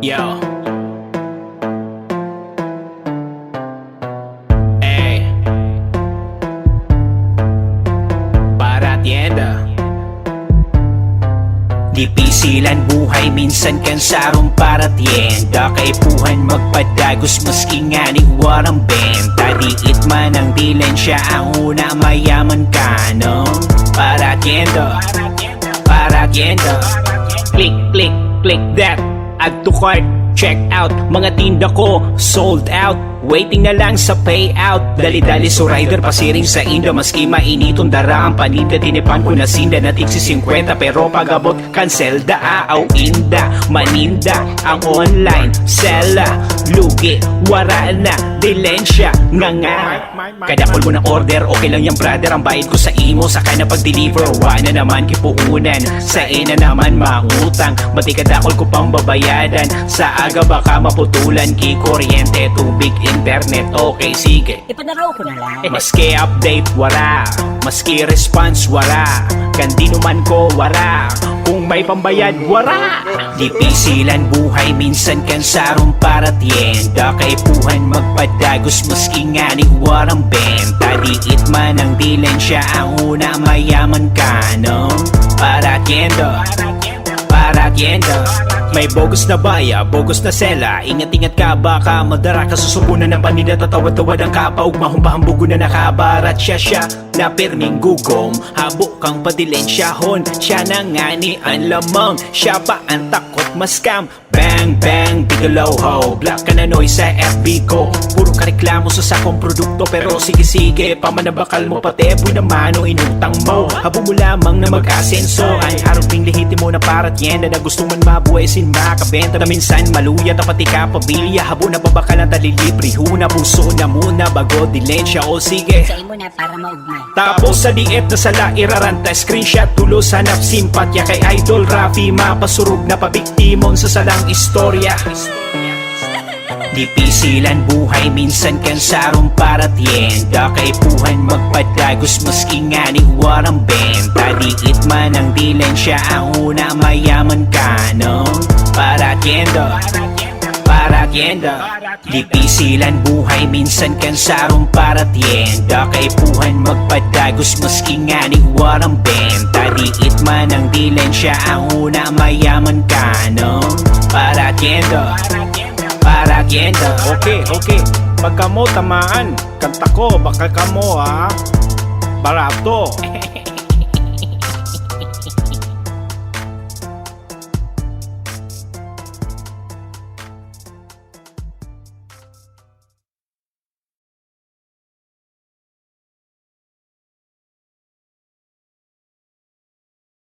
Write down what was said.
Yo. Ey. Para tienda. Dipisilan buhay, minsan kansarong para tienda. Kaipuhan magpadagos, maski nga ni warang benta. Diit man ang dilensya, ang una mayaman ka, no? Para tienda. Para tienda. Click, click, click that. Add to cart, check out. Mga tinda ko, sold out. Waiting na lang sa payout. Dali-dali so rider pasiring sa inda. Maski mainitong dara ang paninda. Tinipan ko na sinda na tigsi 50. Pero pag-abot, cancel da aaw inda. Maninda ang online sella. Lugi, wara na, dilensya nga nga. Kada call mo ng order, okay lang yan brother. Ang bayad ko sa imo, saka na pag-deliver. Wala naman kipuunan, sa ina naman mangutang. Matikadakol ko pang babayadan. Sa aga baka maputulan, ki kuryente, tubig, internet. Okay, sige, Ipanaraw ko na lang. maski update, wala. Maski response, wala. Kandino man ko, wala. Kung may pambayad, wala. Dipisilan buhay, minsan kansarong para tienda. Kaipuhan magpadagos, maski nga ni warang benta. Diit man ang dilensya, ang una mayaman ka, no? Para tienda. Para tienda. May bogus na baya, bogus na sela. Ingat-ingat ka, baka madara ka. Susupunan ng paninda, tatawad-tawad ang kapaug. Mahumbahambugo na nakabarat siya na perming gugom. Habok kang padilensyahon, siya na nga ni ang lamang. Siya pa ang takot maskam. Bang bang, bigalaw ho. Black ka na noise sa FB ko. Puro ka reklamo sa sakong produkto. Pero sige-sige, pamanabakal mo pati boy naman o inutang mo. Habo mo lamang na mag-asenso. Ay haraping lihiti mo na para tienda. Na gusto man mabuhay sin makabenta. Na minsan maluya, tapati ka pamilya. Habo na babakal ang talilibre. Huna puso na muna bago dilensya. O sige, Say mo na para maugmay. tapos sa diet na sala iraranta. Screenshot tulos hanap simpatya kay Idol Rafi. Mapasurog na pabiktimon sa salang istorya. Dipisilan buhay, minsan kansarong para tienda. Kaipuhan magpadagos, maski nga ni warang benta. Diit man ang dilensya, ang una mayaman ka, no? Para tienda. Para tienda. Dipisilan buhay, minsan kansarong para tienda. Kaipuhan magpadagos, maski nga ni warang benta. Diit man ang dilensya, ang una mayaman ka, no? Para tienda. Para tienda. Okay, okay. Pagka mo tamaan, kanta ko, baka ka mo ha. Barato.